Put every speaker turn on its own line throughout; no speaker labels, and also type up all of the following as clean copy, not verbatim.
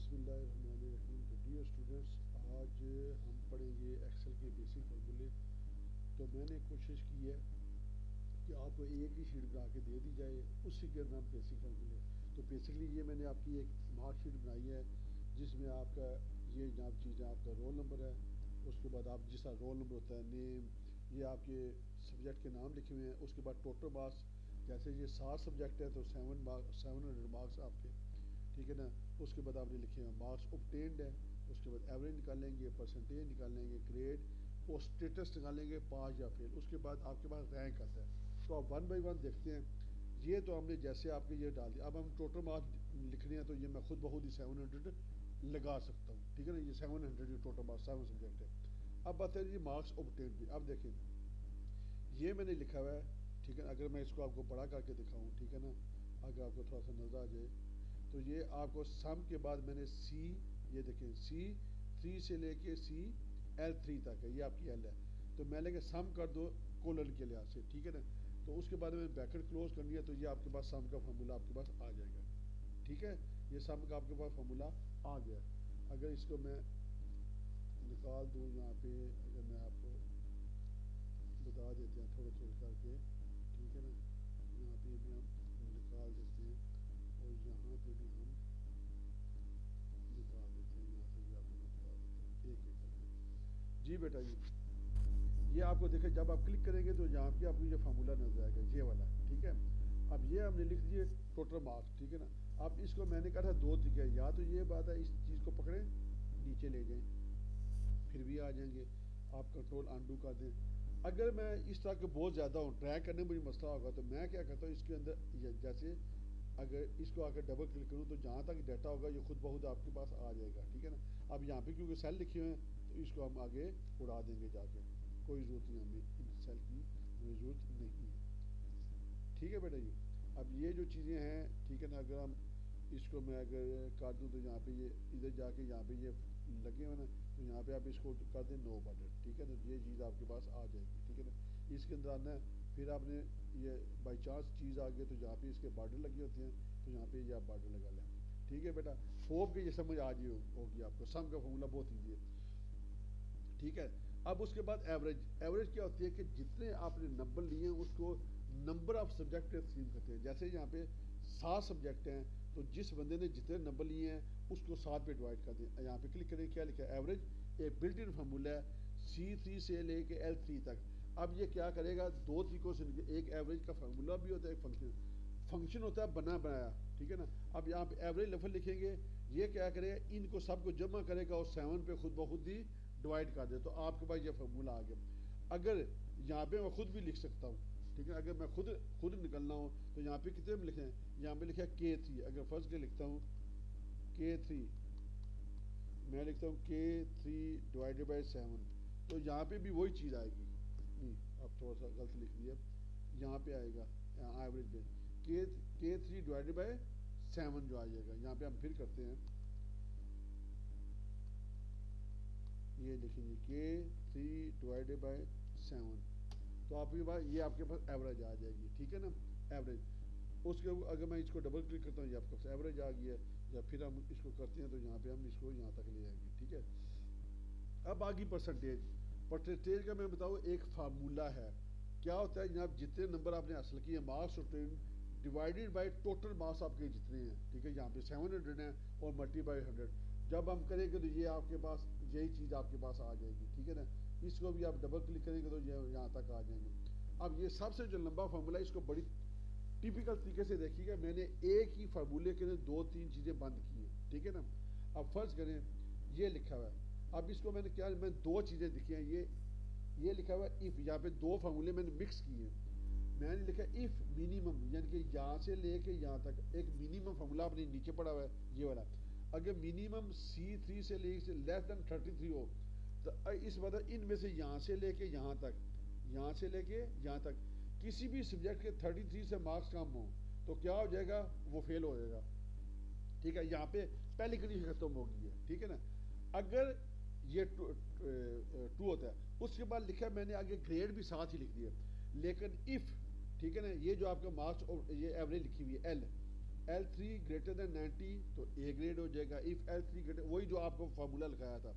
बिस्मिल्लाहिर्रहमानिर्रहीम। तो dear students, आज हम पढ़ेंगे एक्सेल के बेसिक फार्मूले। तो मैंने कोशिश की है कि आपको एक ही शीट बना के दे दी जाए, उसी के नाम बेसिक फार्मूले। तो बेसिकली ये मैंने आपकी एक मार्कशीट बनाई है जिसमें आपका ये जनाब चीज़ें, आपका रोल नंबर है, उसके बाद आप जिसका रोल नंबर होता है, नेम, ये आपके सब्जेक्ट के नाम लिखे हुए हैं, उसके बाद टोटल मार्क्स। जैसे ये 7 सब्जेक्ट है तो 700 मार्क्स आपके, ठीक है ना। उसके बाद आपने लिखे हैं मार्क्स ऑब्टेन्ड है, उसके बाद एवरेज निकालेंगे, परसेंटेज निकालेंगे, ग्रेड और स्टेटस निकालेंगे, पास या फेल। उसके बाद आपके पास रैंक आता है। तो आप वन बाई वन देखते हैं। ये तो हमने जैसे आपके ये डाल दिया। अब हम टोटल मार्क्स लिखने हैं तो ये मैं खुद बहुत ही 700 लगा सकता हूँ, ठीक है ना। ये 700 टोटल मार्क्स 7 सब्जेक्ट है। अब बात है जी मार्क्स ऑब्टेन्ड भी। अब देखें ये मैंने लिखा हुआ है, ठीक है। अगर मैं इसको आपको बड़ा करके दिखाऊँ, ठीक है ना, अगर आपको थोड़ा सा नज़र आ जाए तो ये आपको सम के बाद मैंने सी, ये देखें C3 से लेके CL3 तक है, ये आपकी एल है। तो मैं लेके सम कर दो कोलन के लिहाज से, ठीक है ना। तो उसके बाद में ब्रैकेट क्लोज करनी है तो ये आपके पास सम का फार्मूला आपके पास आ जाएगा, ठीक है। ये सम का आपके पास फार्मूला आ गया। अगर इसको मैं निकाल दूँ यहाँ पे, अगर मैं आपको बता देते हैं थोड़ा थोड़ा करके, ठीक है ना। यहाँ पे भी हम निकाल देते हैं और यहाँ पे भी हम निकाल देते हैं, यहाँ से भी आपको निकाल देते हैं एक एक करके। जी बेटा जी, ये आपको देखें जब आप क्लिक करेंगे तो यहाँ पे आपको ये फार्मूला नजर आएगा, ये वाला, ठीक है। अब ये हमने लिख दिए टोटल मार्क्स, ठीक है ना। अब इसको मैंने कहा था दो तरीके, या तो ये बात है इस चीज़ को पकड़ें नीचे ले जाएं, फिर भी आ जाएंगे, आप कंट्रोल अनडू कर दें। अगर मैं इस तरह के बहुत ज़्यादा हूँ, ट्रैक करने में मुझे मसला होगा, तो मैं क्या करता हूँ इसके अंदर जैसे अगर इसको आकर डबल क्लिक करूँ तो जहाँ तक डाटा होगा ये खुद बहुत आपके पास आ जाएगा, ठीक है ना। अब यहाँ पे क्योंकि सेल लिखे हुए हैं तो इसको हम आगे उड़ा देंगे जाके, कोई ज़रूरत नहीं, हमें इन सेल की हमें ज़रूरत नहीं है, ठीक है बेटा जी। अब ये जो चीज़ें हैं, ठीक है ना, अगर हम इसको मैं अगर काट दूँ तो यहाँ पे ये इधर जाके यहाँ पे ये लगे हुए ना, तो यहाँ पे आप इसको कर दें नो बॉर्डर, ठीक है ना। ये चीज़ आपके पास आ जाएगी, ठीक है ना। इसके अंदर आना है, फिर आपने ये बाई चांस चीज़ आ गई तो जहाँ पे इसके बॉर्डर लगे होते हैं तो यहाँ पे ये आप बॉर्डर लगा लें, ठीक है बेटा। होप के ये समझ आ गई होगी आपको। सम का फॉर्मूला बहुत ईजी है, ठीक है। अब उसके बाद एवरेज। एवरेज क्या होती है कि जितने आपने नंबर लिए हैं उसको नंबर ऑफ सब्जेक्ट तकसीम करते हैं। जैसे यहाँ पे 7 सब्जेक्ट हैं तो जिस बंदे ने जितने नंबर लिए हैं उसको 7 पे डिवाइड कर दें। यहाँ पे क्लिक करें, क्या लिखा है एवरेज। एक बिल्ट इन फार्मूला है C3 से लेके L3 तक। अब ये क्या करेगा, दो तरीकों से, एक एवरेज का फार्मूला भी होता है, एक फंक्शन होता है बना बनाया, ठीक है ना। अब यहाँ पे एवरेज लेवल लिखेंगे, ये क्या करेगा इनको सबको जमा करेगा और 7 पे खुद ब खुद ही डिवाइड कर दे, तो आपके पास ये फार्मूला आ गया। अगर यहाँ पे मैं खुद भी लिख सकता हूँ, ठीक है। अगर मैं खुद निकलना हो तो यहाँ पे कितने में लिखे हैं, यहाँ पे लिखा है K3। अगर फर्स्ट के लिखता हूँ K3, मैं लिखता हूँ K3 डिवाइडेड बाई 7, तो यहाँ पे भी वही चीज़ आएगी। नहीं, अब थोड़ा सा गलत लिख दिया, यहाँ पे आएगा एवरेज पे K3 डिवाइडेड बाई 7 जो आ जाएगा। यहाँ पे हम फिर करते हैं, ये लिखेंगे K3 डिवाइडेड बाई 7, तो आपके पास ये आपके पास एवरेज आ जाएगी, ठीक है ना, एवरेज। उसके अगर मैं इसको डबल क्लिक करता हूँ ये आपके पास एवरेज आ गई है। या फिर हम इसको करते हैं तो यहाँ पे हम इसको यहाँ तक ले आएंगे, ठीक है। अब आगे परसेंटेज। परसेंटेज का मैं बताऊँ एक फार्मूला है, क्या होता है जनाब, जितने नंबर आपने हासिल किए marks divided by total marks आपके जितने हैं, ठीक है। यहाँ पे 700 है और मल्टी बाई 100 जब हम करेंगे तो ये आपके पास यही चीज़ आपके पास आ जाएगी, ठीक है ना। इसको भी आप डबल क्लिक करेंगे तो ये यहाँ तक आ जाएंगे। अब ये सबसे जो लंबा फार्मूला, इसको बड़ी टिपिकल तरीके से देखिएगा, मैंने एक ही फार्मूले के लिए 2-3 चीज़ें बंद की हैं, ठीक है ना। अब फर्ज करें ये लिखा हुआ है, अब इसको मैंने क्या, मैं 2 चीज़ें लिखी हैं, ये लिखा हुआ है इफ़। यहाँ पे 2 फार्मूले मैंने मिक्स किए हैं। मैंने लिखा इफ़ मिनिमम, यानी कि यहाँ से लेके यहाँ तक एक मिनिमम फार्मूला अपने नीचे पड़ा हुआ है ये वाला। अगर मिनिमम C3 से लेके लेस देन 33 हो तो इस मतलब इनमें से यहाँ से लेके यहाँ तक, यहाँ से लेके यहाँ तक किसी भी सब्जेक्ट के 33 से मार्क्स कम हो तो क्या हो जाएगा, वो फेल हो जाएगा, ठीक है। यहाँ पे पहली कंडीशन खत्म हो गई है, ठीक है ना। अगर ये टू होता है, उसके बाद लिखा मैंने आगे ग्रेड भी साथ ही लिख दिया। लेकिन इफ़, ठीक है ना, ये जो आपका मार्क्स और ये एवरेज लिखी हुई है L, L3 ग्रेटर देन 90 तो ए ग्रेड हो जाएगा। इफ L3 ग्रेटर, वही जो आपको फार्मूला लगाया था।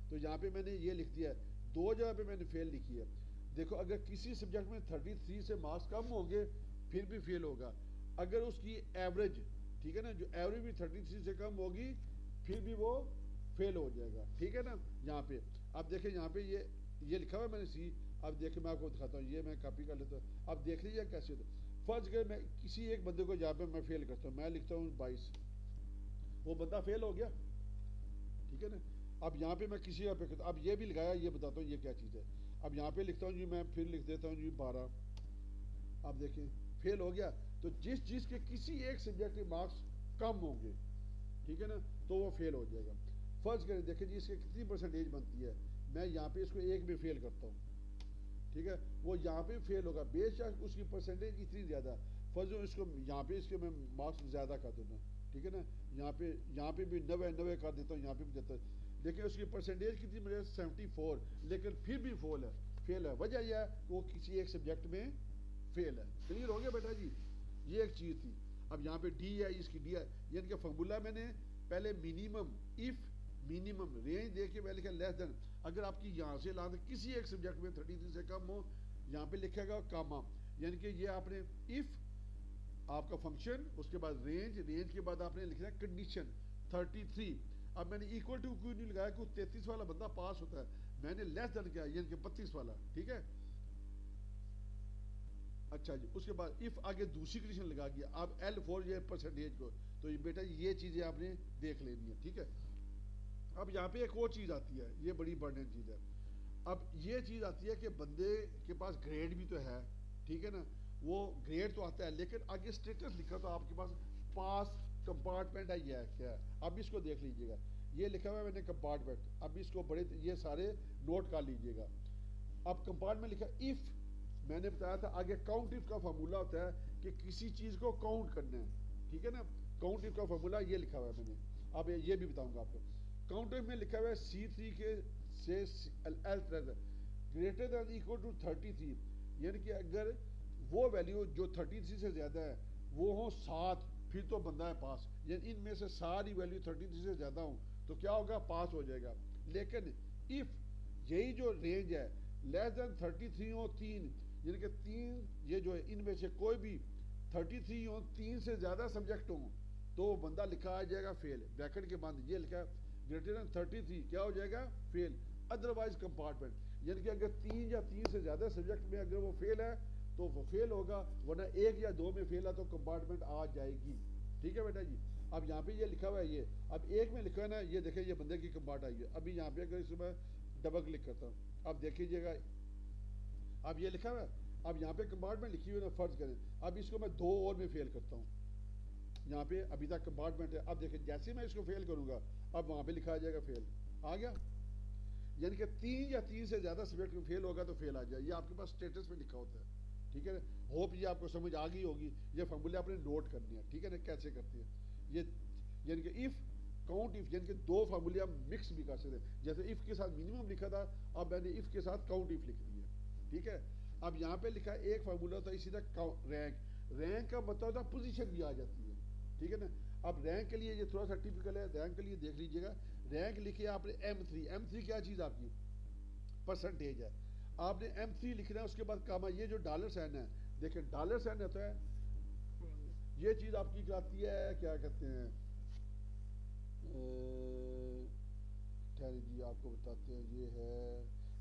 तो यहाँ पे मैंने ये लिख दिया है, दो जगह पे मैंने फेल लिखी है। देखो अगर किसी सब्जेक्ट में 33 से मार्क्स कम होंगे फिर भी फेल होगा। अगर उसकी एवरेज, ठीक है ना, जो एवरेज भी 33 से कम होगी फिर भी वो फेल हो जाएगा, ठीक है ना। यहाँ पे अब देखें, यहाँ पे ये लिखा हुआ है मैंने सी। अब देखें मैं आपको दिखाता हूँ, ये मैं कॉपी कर लेता हूँ। अब देख लीजिए कैसे होता है। फर्ज कर मैं किसी एक बंदे को यहाँ पे मैं फेल करता हूँ, मैं लिखता हूँ 22, वो बंदा फेल हो गया, ठीक है ना। अब यहाँ पे मैं किसी पे करता, अब ये भी लगाया, ये बताता हूँ ये क्या चीज़ है। अब यहाँ पे लिखता हूँ जी, मैं फिर लिख देता हूँ जी 12। अब देखें फेल हो गया। तो जिस चीज़ के किसी एक सब्जेक्ट के मार्क्स कम होंगे, ठीक है ना, तो वो फेल हो जाएगा। फर्ज करें, देखें जी इसके कितनी परसेंटेज बनती है। मैं यहाँ पे इसको एक में फेल करता हूँ, ठीक है, वो यहाँ पे फेल होगा बेशक उसकी परसेंटेज इतनी ज़्यादा। फर्ज इसको यहाँ पे इसके मैं मार्क्स ज़्यादा कर देता हूँ, ठीक है ना। यहाँ पे भी 90 कर देता हूँ, यहाँ पे भी देता हूँ। देखिए उसकी परसेंटेज कितनी मेरे 74, लेकिन फिर भी फेल है। वजह यह है वो किसी एक सब्जेक्ट में फेल है। क्लियर हो गया बेटा जी, ये एक चीज़ थी। अब यहाँ पे डी है, इसकी डी है, यानी कि फॉर्मूला मैंने पहले मिनिमम, इफ मिनिमम रेंज दे के मैं लिखा लेस देन। अगर आपकी यहाँ से ला किसी एक सब्जेक्ट में 33 से कम हो, यहाँ पे लिखेगा कामा, यानी कि ये आपने इफ आपका फंक्शन, उसके बाद रेंज के बाद आपने लिखना है कंडीशन 33। अब मैंने इक्वल टू क्यों नहीं लगाया, क्यों 33 वाला बंदा पास होता है, मैंने लेस देन किया यानी कि 32 वाला, ठीक है। अच्छा जी, उसके बाद इफ आगे दूसरी कंडीशन लगा दिया। अब L4 ये परसेंटेज को, तो ये बेटा ये चीज़ें आपने देख लेनी है, ठीक है। अब यहाँ पे एक और चीज़ आती है, ये बड़ी इंपॉर्टेंट चीज़ है। अब ये चीज़ आती है कि बंदे के पास ग्रेड भी तो है, ठीक है ना, वो ग्रेड तो आता है, लेकिन आगे स्टेटस लिखा तो आपके पास पास कंपार्टमेंट है, ये है क्या है। अब इसको देख लीजिएगा, ये लिखा हुआ है मैंने कंपार्टमेंट। अब इसको बड़े ये सारे नोट कर लीजिएगा। अब कंपार्टमेंट लिखा इफ, मैंने बताया था आगे काउंट इफ का फार्मूला होता है कि किसी चीज़ को काउंट करना है, ठीक है ना। काउंट इफ का फार्मूला ये लिखा हुआ है मैंने, अब ये भी बताऊंगा आपको। काउंट इफ में लिखा हुआ है C3 के से L greater than equal to 33, यानी कि अगर वो वैल्यू जो 33 से ज़्यादा है वो हो 7, फिर तो बंदा है पास। यानी इनमें से सारी वैल्यू 33 से ज़्यादा हो तो क्या होगा, पास हो जाएगा। लेकिन इफ यही जो रेंज है लेस देन 33 हो 3, यानी कि 3 ये जो है इनमें से कोई भी 33 हो, 3 से ज़्यादा सब्जेक्ट हो, तो वो बंदा लिखा आ जाएगा फेल। ब्रैकेट के बाद ये लिखा है ग्रेटर देन 33 क्या हो जाएगा, फेल। अदरवाइज कंपार्टमेंट, यानी कि अगर 3 या 3 से ज़्यादा सब्जेक्ट में अगर वो फेल है तो वो फेल होगा, वरना 1 या 2 में फेल है तो कंपार्टमेंट आ जाएगी, ठीक है बेटा जी। अब यहाँ पे ये लिखा हुआ है, ये अब एक में लिखा है ना, ये देखें ये बंदे की कंपार्ट आई है। अभी यहाँ पे अगर इसमें डबल क्लिक करता हूँ, अब देखिएगा, अब ये लिखा हुआ है। अब यहाँ पे कंपार्टमेंट लिखी हुई है ना, फर्ज करें अब इसको मैं 2 और में फेल करता हूँ, यहाँ पे अभी तक कंपार्टमेंट है। अब देखिए जैसे मैं इसको फेल करूँगा अब वहाँ पे लिखा आ जाएगा फेल, आ गया। यानी कि 3 या 3 से ज़्यादा सब्जेक्ट में फेल होगा तो फेल आ जाए, ये आपके पास स्टेटस में लिखा होता है, ठीक है ना। होप ये आपको समझ आ गई होगी। ये फॉर्मूले आपने नोट करनी है, ठीक है ना, कैसे करते हैं ये। यानी कि इफ़ काउंट इफ, यानी कि 2 फार्मूले आप मिक्स भी कर सकते हैं। जैसे इफ़ के साथ मिनिमम लिखा था, अब मैंने इफ़ के साथ काउंट इफ लिख दिया, ठीक है। अब यहाँ पे लिखा है एक फार्मूला होता है इसी तरह रैंक का मतलब होता है पोजीशन भी आ जाती है, ठीक है ना। अब रैंक के लिए ये थोड़ा सा टिपिकल है, रैंक के लिए देख लीजिएगा। रैंक लिखी है आपने M3 क्या चीज़ आपकी परसेंटेज है, आपने M3 लिखना है। उसके बाद कामा, ये जो डॉलर साइन है, देखिए डॉलर साइन होता है, ये चीज़ आपकी कराती है क्या कहते हैं, ठहरे जी आपको बताते हैं, ये है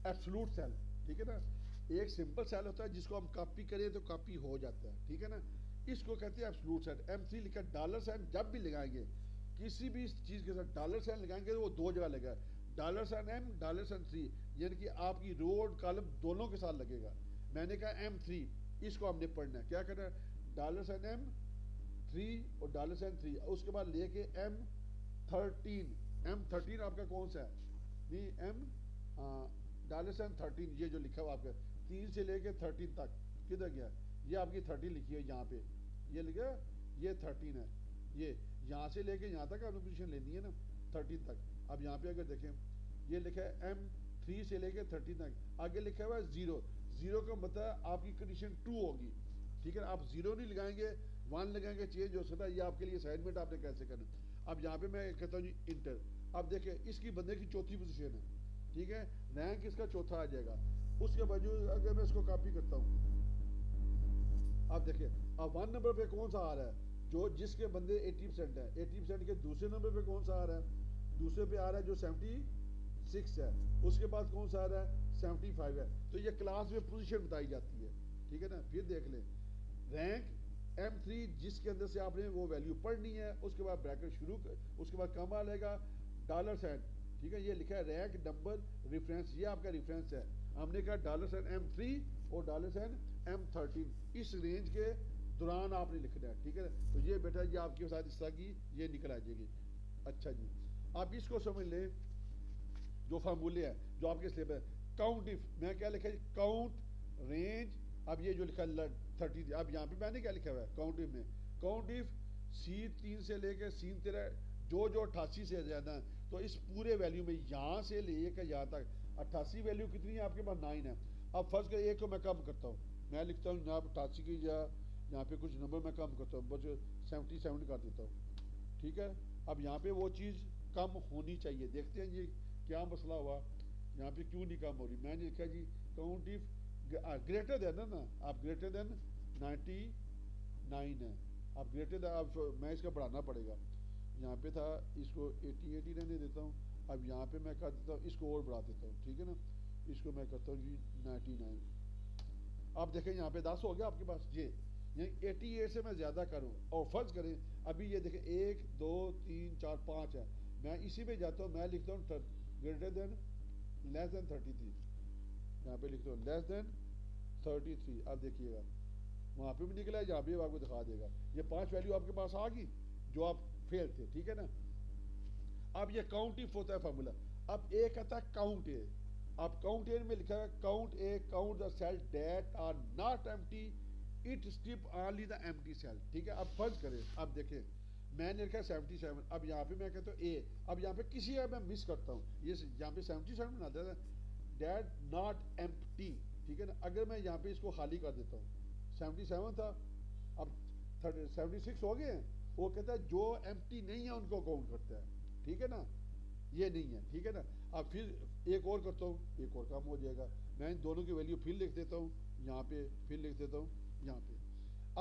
एब्सोल्यूट सेल, ठीक है ना। एक सिंपल सेल होता है जिसको हम कॉपी करें तो कॉपी हो जाता है, ठीक है ना, इसको कहते हैं एब्सोल्यूट सेल। M3 लिखा, डॉलर साइन जब भी लगाएंगे किसी भी चीज़ के साथ डॉलर साइन लगाएंगे तो वो 2 जगह लगेगा, dollar sign M, dollar sign 3, यानी कि आपकी रो और कॉलम दोनों के साथ लगेगा। मैंने कहा M3, इसको हमने पढ़ना है, क्या करना है, डॉलर साइन M3 और डॉलर साइन 3, उसके बाद लेके M13 आपका कौन सा है, नहीं डॉलर साइन 13, ये जो लिखा हुआ आपका 3 से लेके 13 तक किधर गया, ये आपकी 13 लिखी है यहाँ पे, ये लिखा ये 13 है, ये यहाँ से लेके यहाँ तक आपने पोजीशन लेनी है ना 13 तक। अब यहाँ पे अगर देखें ये लिखा है M3 से लेके 13 तक, आगे लिखा हुआ है 0 का मतलब आपकी कंडीशन 2 होगी, ठीक है। आप 0 नहीं लगाएंगे 1 लगाएंगे चेंज हो सकता है, ये आपके लिए असाइनमेंट आपने कैसे करना। अब यहाँ पे मैं कहता हूँ जी इंटर, अब देखिए इसकी बंदे की चौथी पोजीशन है, ठीक है, रैंक इसका चौथा आ जाएगा। उसके बावजूद अगर मैं इसको कॉपी करता हूँ, अब देखिए अब 1 नंबर पे कौन सा आ रहा है, जो जिसके बंदे 80% है, 80% के दूसरे नंबर पे कौन सा आ रहा है, दूसरे पे आ रहा है जो 76 है, उसके बाद कौन सा आ रहा है 75 है। तो ये क्लास में पोजीशन बताई जाती है, ठीक है ना। फिर देख लें रैंक M3 जिसके अंदर से आपने वो वैल्यू पढ़नी है, उसके बाद ब्रैकेट शुरू उसके बाद कमा लेगा $, ठीक है, ये लिखा है रैंक नंबर रेफरेंस, ये आपका रेफरेंस है। हमने कहा $M3 और $M13, इस रेंज के दौरान आपने लिखना है, ठीक है। तो ये बेटा ये आपके साथ इस तरह की ये निकल आ जाएगी। अच्छा जी, आप इसको समझ लें, जो फार्मूले हैं जो आपके स्लेब है, काउंट इफ, मैं क्या लिखा है काउंट रेंज, अब ये जो लिखा है 30, अब यहाँ पे मैंने क्या लिखा हुआ है काउंट इफ में, काउंट इफ C3 से लेकर C13 जो 88 से ज़्यादा है, तो इस पूरे वैल्यू में यहाँ से लेकर यहाँ तक 88 वैल्यू कितनी है आपके पास 9 है। अब फर्स्ट कर एक को मैं कम करता हूँ, मैं लिखता हूँ यहाँ 88 की, या यहाँ पे कुछ नंबर मैं कम करता हूँ, बस 77 कर देता हूँ, ठीक है। अब यहाँ पे वो चीज़ कम होनी चाहिए, देखते हैं जी क्या मसला हुआ, यहाँ पे क्यों नहीं कम हो रही। मैंने लिखा जी काउंट इफ ग्रेटर देन है ना, आप ग्रेटर देन 99 है, आप ग्रेटर देन, अब मैं इसका बढ़ाना पड़ेगा, यहाँ पे था इसको 80 रहने देता हूँ, अब यहाँ पे मैं कर देता हूँ इसको और बढ़ा देता हूँ, ठीक है ना, इसको मैं करता हूँ जी 99। अब देखें यहाँ पे 10 हो गया आपके पास, ये 88 से मैं ज़्यादा करूँ, और फर्ज करें अभी ये देखें 1 2 3 4 5 है, मैं इसी में जाता हूँ, मैं लिखता हूँ ग्रेटर देन लेस देन 33, यहाँ पे लिखता हूँ लेस देन 33। अब देखिएगा वहाँ पे भी निकला है, यहाँ भी आपको दिखा देगा, ये 5 वैल्यू आपके पास आ गई जो आप फेल थे, ठीक है ना। अब ये काउंट इफ होता है फार्मूला। अब ए कहता है काउंट ए, अब काउंट ए में लिखा है count A count the cell that are not empty, it strip only the empty cell, ठीक है। अब फर्ज करें, अब देखें मैंने लिखा है 77, अब यहाँ पे मैं कहता हूँ ए, अब यहाँ पे किसी का मैं मिस करता हूँ, ये यहाँ पे 77 बना देता है दैट नॉट एम्प्टी, ठीक है ना। अगर मैं यहाँ पे इसको खाली कर देता हूँ, 77 था अब 76 हो गए हैं, वो कहता है जो एम्प्टी नहीं है उनको काउंट करता है, ठीक है ना, ये नहीं है, ठीक है ना। अब फिर एक और करता हूँ, एक और काम हो जाएगा, मैं इन दोनों की वैल्यू फिर लिख देता हूँ यहाँ पे, फिर लिख देता हूँ यहाँ पे,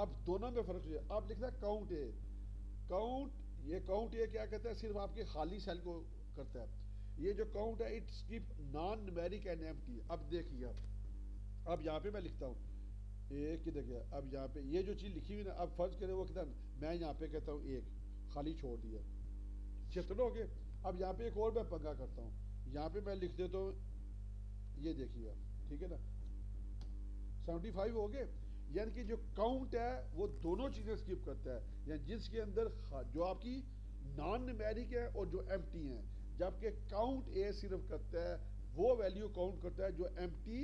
अब दोनों में फर्क है। अब लिखता है काउंट ए, काउंट ये काउंट ये क्या कहता है, सिर्फ आपके खाली सेल को करता है, ये जो काउंट है it skip non numeric and empty. अब देखिए अब यहाँ पे मैं लिखता हूँ एक किधर गया, अब यहाँ पे ये जो चीज़ लिखी हुई ना, अब फर्ज करें वो कितना, मैं यहाँ पे कहता हूँ एक खाली छोड़ दिया, चलो हो गए। अब यहाँ पे एक और मैं पंगा करता हूँ, यहाँ पे मैं लिख देता हूँ ये देखिए, ठीक है ना 75 हो गए, यानी कि जो काउंट है वो दोनों चीज़ें स्किप करता है, यानी जिसके अंदर जो आपकी नॉन न्यूमेरिक है और जो एम्प्टी है, जबकि काउंट ए सिर्फ करता है वो वैल्यू काउंट करता है जो एम्प्टी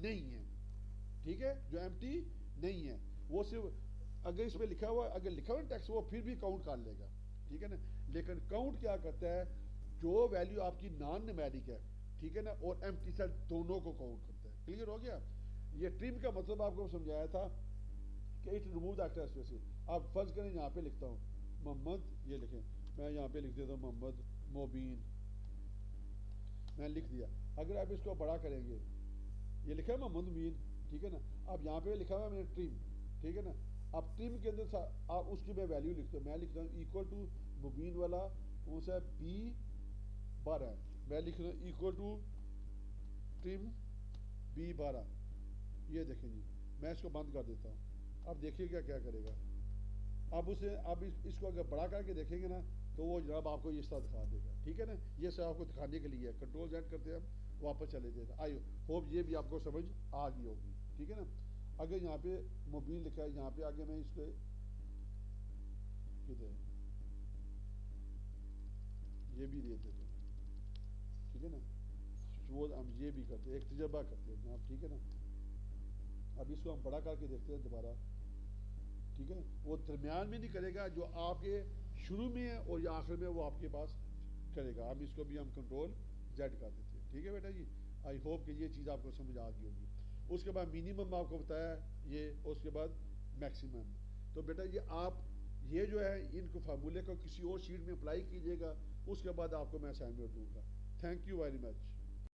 नहीं है, ठीक है, जो एम्प्टी नहीं है वो सिर्फ अगर इसमें लिखा हुआ, अगर लिखा हुआ टेक्स्ट वो फिर भी काउंट कर लेगा, ठीक है ना। लेकिन काउंट क्या करता है, जो वैल्यू आपकी नॉन न्यूमेरिक है, ठीक है ना, और एम्प्टी सेल दोनों को काउंट करता है। क्लियर हो गया। ये ट्रिम का मतलब आपको समझाया था कि it remove the extra space. आप फर्ज करें यहाँ पे लिखता हूँ मोहम्मद, ये लिखें, मैं यहाँ पे लिख देता हूँ मोहम्मद मोबीन, मैं लिख दिया। अगर आप इसको बड़ा करेंगे, ये लिखा है मोहम्मद मीन, ठीक है ना, अब यहाँ पे लिखा हुआ है मैंने ट्रिम, ठीक है ना। अब ट्रिम के अंदर आप उसकी मैं वैल्यू लिखता हूँ, मैं लिखता हूँ इक्वल टू मुबीन वाला कौन सा B12, मैं लिख रहा हूँ इक्वल टू ट्रिम B12, ये देखें जी, मैं इसको बंद कर देता हूँ। अब देखिएगा क्या करेगा, अब उसे अब इसको अगर बड़ा करके देखेंगे ना तो वो जनाब आपको ये तरह दिखा देगा, ठीक है ना। ये सब आपको दिखाने के लिए कंट्रोल Z करते हैं हम, वापस चले जाते हैं। आई होप ये भी आपको समझ आ गई होगी, ठीक है ना। अगर यहाँ पे मोबाइल लिखा है, यहाँ पे आगे मैं इस पर किधर ये भी दे देते हैं, ठीक है ना, वो हम ये भी करते हैं, एक तजर्बा करते हैं जनाब, ठीक है ना। अब इसको हम बड़ा करके देखते हैं दोबारा, ठीक है। वो दरमियान में नहीं करेगा, जो आपके शुरू में है और या आखिर में वो आपके पास करेगा। अब इसको भी हम कंट्रोल Z कर देते हैं, ठीक है बेटा जी। आई होप कि ये चीज़ आपको समझ आ गई होगी। उसके बाद मिनिमम आपको बताया ये, उसके बाद मैक्सिमम। तो बेटा ये आप ये जो है इनको फार्मूले को किसी और शीट में अप्लाई कीजिएगा, उसके बाद आपको मैं असाइनमेंट दूंगा। Thank you very much.